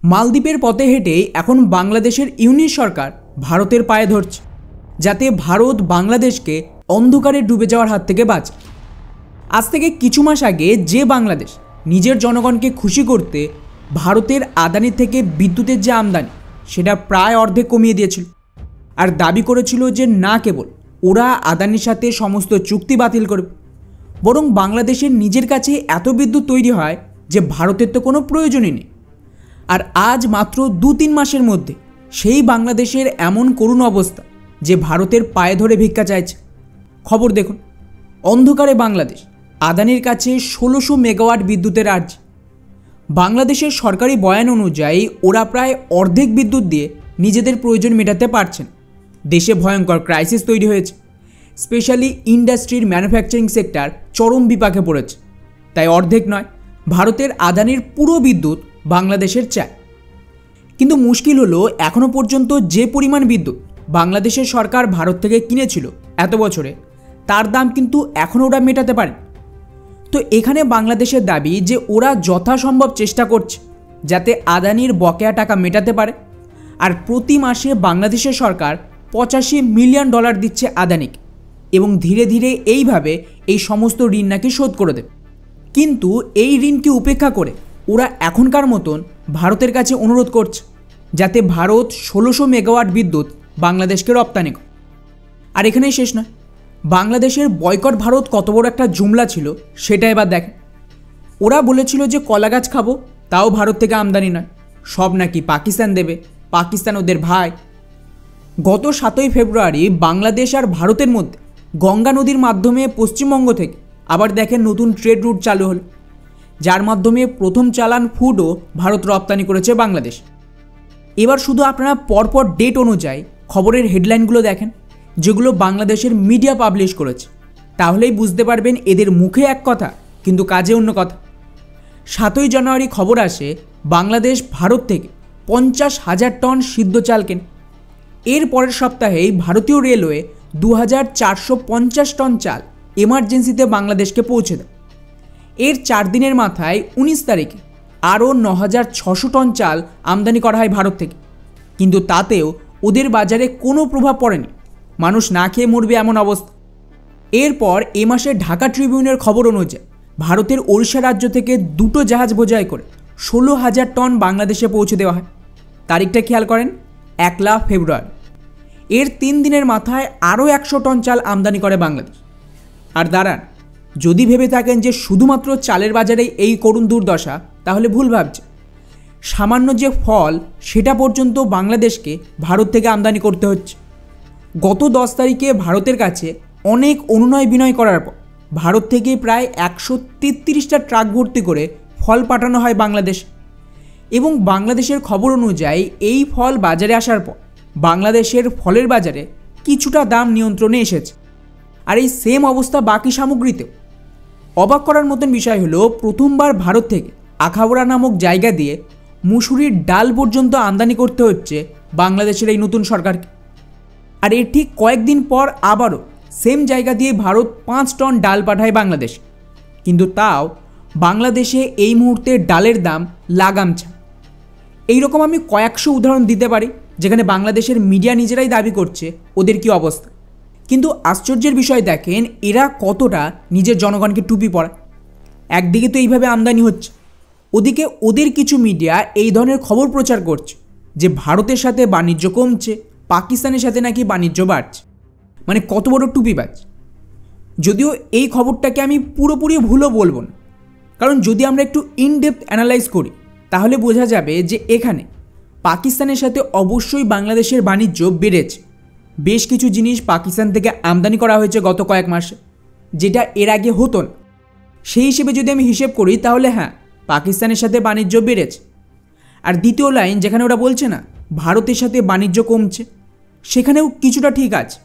মালদ্বীপের পথে হেঁটেই এখন বাংলাদেশের ইউনিট সরকার ভারতের পায়ে ধরছে, যাতে ভারত বাংলাদেশকে অন্ধকারে ডুবে যাওয়ার হাত থেকে বাঁচায়। আজ থেকে কিছু মাস আগে যে বাংলাদেশ নিজের জনগণকে খুশি করতে ভারতের আদানি থেকে বিদ্যুতের যে আমদানি সেটা প্রায় অর্ধেক কমিয়ে দিয়েছিল, আর দাবি করেছিল যে না কেবল ওরা আদানির সাথে সমস্ত চুক্তি বাতিল করবে, বরং বাংলাদেশের নিজের কাছে এত বিদ্যুৎ তৈরি হয় যে ভারতের তো কোনো প্রয়োজনই নেই। আর আজ মাত্র 2-3 মাসের মধ্যে সেই বাংলাদেশের এমন করুণ অবস্থা যে ভারতের পায়ে ধরে ভিক্ষা চাইছে। খবর দেখুন, অন্ধকারে বাংলাদেশ আদানির কাছে 1600 মেগাওয়াট বিদ্যুতের আর্জি। বাংলাদেশের সরকারি বয়ান অনুযায়ী ওরা প্রায় অর্ধেক বিদ্যুৎ দিয়ে নিজেদের প্রয়োজন মেটাতে পারছেন। দেশে ভয়ঙ্কর ক্রাইসিস তৈরি হয়েছে, স্পেশালি ইন্ডাস্ট্রির ম্যানুফ্যাকচারিং সেক্টর চরম বিপাকে পড়েছে। তাই অর্ধেক নয়, ভারতের আদানির পুরো বিদ্যুৎ বাংলাদেশের চাই। কিন্তু মুশকিল হলো, এখনও পর্যন্ত যে পরিমাণ বিদ্যুৎ বাংলাদেশের সরকার ভারত থেকে কিনেছিল এত বছরে, তার দাম কিন্তু এখনও ওরা মেটাতে পারে। তো এখানে বাংলাদেশের দাবি যে ওরা যথাসম্ভব চেষ্টা করছে যাতে আদানির বকেয়া টাকা মেটাতে পারে, আর প্রতি মাসে বাংলাদেশের সরকার $85 মিলিয়ন দিচ্ছে আদানিকে, এবং ধীরে ধীরে এইভাবে এই সমস্ত ঋণ নাকি শোধ করে দেবে। কিন্তু এই ঋণকে উপেক্ষা করে ওরা এখনকার মতন ভারতের কাছে অনুরোধ করছে যাতে ভারত 1600 মেগাওয়াট বিদ্যুৎ বাংলাদেশকে রপ্তানি করে। আর এখানেই শেষ নয়, বাংলাদেশের বয়কট ভারত কত বড় একটা জুমলা ছিল সেটা এবার দেখেন। ওরা বলেছিল যে কলা গাছ খাবো, তাও ভারত থেকে আমদানি নয়, সব নাকি পাকিস্তান দেবে, পাকিস্তান ওদের ভাই। গত 7ই ফেব্রুয়ারি বাংলাদেশ আর ভারতের মধ্যে গঙ্গা নদীর মাধ্যমে পশ্চিমবঙ্গ থেকে আবার দেখেন নতুন ট্রেড রুট চালু হলো, যার মাধ্যমে প্রথম চালান ফুডও ভারত রপ্তানি করেছে বাংলাদেশ। এবার শুধু আপনারা পরপর ডেট অনুযায়ী খবরের হেডলাইনগুলো দেখেন যেগুলো বাংলাদেশের মিডিয়া পাবলিশ করেছে, তাহলেই বুঝতে পারবেন এদের মুখে এক কথা কিন্তু কাজে অন্য কথা। 7ই জানুয়ারি খবর আসে বাংলাদেশ ভারত থেকে 50,000 টন সিদ্ধ চাল কেনে। এর পরের সপ্তাহেই ভারতীয় রেলওয়ে 2450 টন চাল এমার্জেন্সিতে বাংলাদেশকে পৌঁছে দেয়। এর 4 দিনের মাথায় 19 তারিখে আরও 9600 টন চাল আমদানি করা হয় ভারত থেকে, কিন্তু তাতেও ওদের বাজারে কোনো প্রভাব পড়েনি, মানুষ না খেয়ে মরবে এমন অবস্থা। এরপর এ মাসে ঢাকা ট্রিবিউনের খবর অনুযায়ী ভারতের ওড়িশা রাজ্য থেকে 2টো জাহাজ বোঝাই করে 16,000 টন বাংলাদেশে পৌঁছে দেওয়া হয়। তারিখটা খেয়াল করেন, 1 ফেব্রুয়ারি। এর 3 দিনের মাথায় আরও 100 টন চাল আমদানি করে বাংলাদেশ। আর দাঁড়ান, যদি ভেবে থাকেন যে শুধুমাত্র চালের বাজারেই এই করুণ দুর্দশা, তাহলে ভুল ভাবছে। সামান্য যে ফল সেটা পর্যন্ত বাংলাদেশকে ভারত থেকে আমদানি করতে হচ্ছে। গত 10 তারিখে ভারতের কাছে অনেক অনুনয় বিনয় করার পর ভারত থেকে প্রায় 133টা ট্রাক ভর্তি করে ফল পাঠানো হয় বাংলাদেশ, এবং বাংলাদেশের খবর অনুযায়ী এই ফল বাজারে আসার পর বাংলাদেশের ফলের বাজারে কিছুটা দাম নিয়ন্ত্রণে এসেছে। আর এই সেম অবস্থা বাকি সামগ্রীতেও। অবাক করার মতন বিষয় হলো, প্রথমবার ভারত থেকে আখাউড়া নামক জায়গা দিয়ে মুসুরির ডাল পর্যন্ত আমদানি করতে হচ্ছে বাংলাদেশের এই নতুন সরকারকে। আর এর ঠিক কয়েকদিন পর আবারও সেম জায়গা দিয়ে ভারত 5 টন ডাল পাঠায় বাংলাদেশ, কিন্তু তাও বাংলাদেশে এই মুহূর্তে ডালের দাম লাগামছা। এইরকম আমি কয়েকশো উদাহরণ দিতে পারি যেখানে বাংলাদেশের মিডিয়া নিজেরাই দাবি করছে ওদের কি অবস্থা। কিন্তু আশ্চর্যের বিষয় দেখেন, এরা কতটা নিজের জনগণকে টুপি পরায়। একদিকে তো এইভাবে আমদানি হচ্ছে, ওদিকে ওদের কিছু মিডিয়া এই ধরনের খবর প্রচার করছে যে ভারতের সাথে বাণিজ্য কমছে, পাকিস্তানের সাথে নাকি বাণিজ্য বাড়ছে। মানে কত বড় টুপিবাজ। যদিও এই খবরটাকে আমি পুরোপুরি ভুলও বলবো না, কারণ যদি আমরা একটু ইনডেপথ অ্যানালাইজ করি তাহলে বোঝা যাবে যে এখানে পাকিস্তানের সাথে অবশ্যই বাংলাদেশের বাণিজ্য বেড়েছে। বেশ কিছু জিনিস পাকিস্তান থেকে আমদানি করা হয়েছে গত কয়েক মাসে, যেটা এর আগে হতো না। সেই হিসেবে যদি আমি হিসেব করি তাহলে হ্যাঁ, পাকিস্তানের সাথে বাণিজ্য বেড়েছে। আর দ্বিতীয় লাইন যেখানে ওরা বলছে না ভারতের সাথে বাণিজ্য কমছে, সেখানেও কিছুটা ঠিক আছে,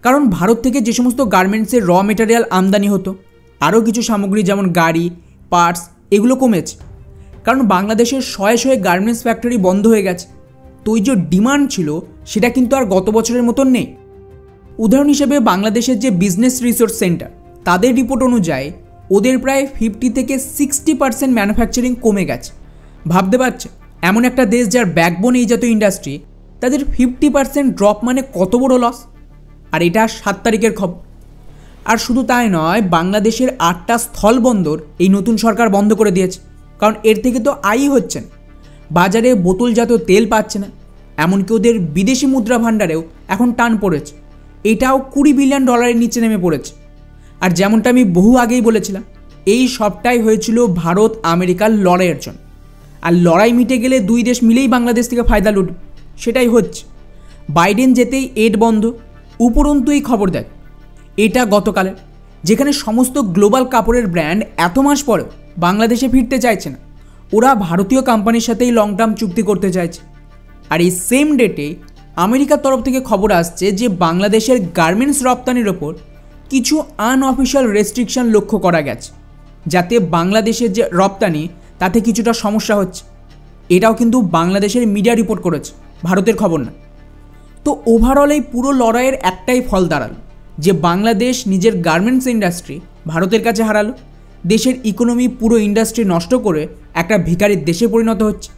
কারণ ভারত থেকে যে সমস্ত গার্মেন্টসের র মেটেরিয়াল আমদানি হতো, আরও কিছু সামগ্রী যেমন গাড়ি, পার্টস, এগুলো কমেছে, কারণ বাংলাদেশের শয়ে শয়ে গার্মেন্টস ফ্যাক্টরি বন্ধ হয়ে গেছে। তো ওই যে ডিমান্ড ছিল সেটা কিন্তু আর গত বছরের মতন নেই। উদাহরণ হিসেবে বাংলাদেশের যে বিজনেস রিসোর্স সেন্টার, তাদের রিপোর্ট অনুযায়ী ওদের প্রায় 50 থেকে 60% ম্যানুফ্যাকচারিং কমে গেছে। ভাবতে পারছে এমন একটা দেশ যার ব্যাকবোন এই জাতীয় ইন্ডাস্ট্রি, তাদের 50% ড্রপ মানে কত বড় লস। আর এটা 7 তারিখের খবর। আর শুধু তাই নয়, বাংলাদেশের 8টা স্থলবন্দর এই নতুন সরকার বন্ধ করে দিয়েছে, কারণ এর থেকে তো আয়ই হচ্ছে না। বাজারে বোতলজাত তেল পাচ্ছে না, এমনকি ওদের বিদেশি মুদ্রা ভাণ্ডারেও এখন টান পড়েছে। এটাও $20 বিলিয়ন নিচে নেমে পড়েছে। আর যেমনটা আমি বহু আগেই বলেছিলাম, এই সবটাই হয়েছিল ভারত আমেরিকার লড়াইয়ের জন্য। আর লড়াই মিটে গেলে দুই দেশ মিলেই বাংলাদেশ থেকে ফায়দা লুটবে, সেটাই হচ্ছে। বাইডেন যেতেই এড বন্ধ। উপরন্তু এই খবর দেখ, এটা গতকালের, যেখানে সমস্ত গ্লোবাল কাপড়ের ব্র্যান্ড এত মাস পরেও বাংলাদেশে ফিরতে চাইছে না। ওরা ভারতীয় কোম্পানির সাথেই লং টার্ম চুক্তি করতে চাইছে। আর এই সেম ডেটে আমেরিকার তরফ থেকে খবর আসছে যে বাংলাদেশের গার্মেন্টস রপ্তানির ওপর কিছু আনঅফিশিয়াল রেস্ট্রিকশন লক্ষ্য করা গেছে, যাতে বাংলাদেশের যে রপ্তানি তাতে কিছুটা সমস্যা হচ্ছে। এটাও কিন্তু বাংলাদেশের মিডিয়া রিপোর্ট করেছে, ভারতের খবর না। তো ওভারঅল এই পুরো লড়াইয়ের একটাই ফল দাঁড়ালো, যে বাংলাদেশ নিজের গার্মেন্টস ইন্ডাস্ট্রি ভারতের কাছে হারালো। দেশের ইকোনমি পুরো ইন্ডাস্ট্রি নষ্ট করে একটা ভিখারির দেশে পরিণত হচ্ছে,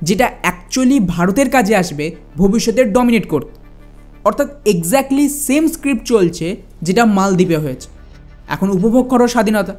যেটা অ্যাকচুয়ালি ভারতের কাজে আসবে ভবিষ্যতে ডমিনেট করতে। অর্থাৎ এক্স্যাক্টলি সেম স্ক্রিপ্ট চলছে যেটা মালদ্বীপে হয়েছে। এখন উপভোগ করো স্বাধীনতা।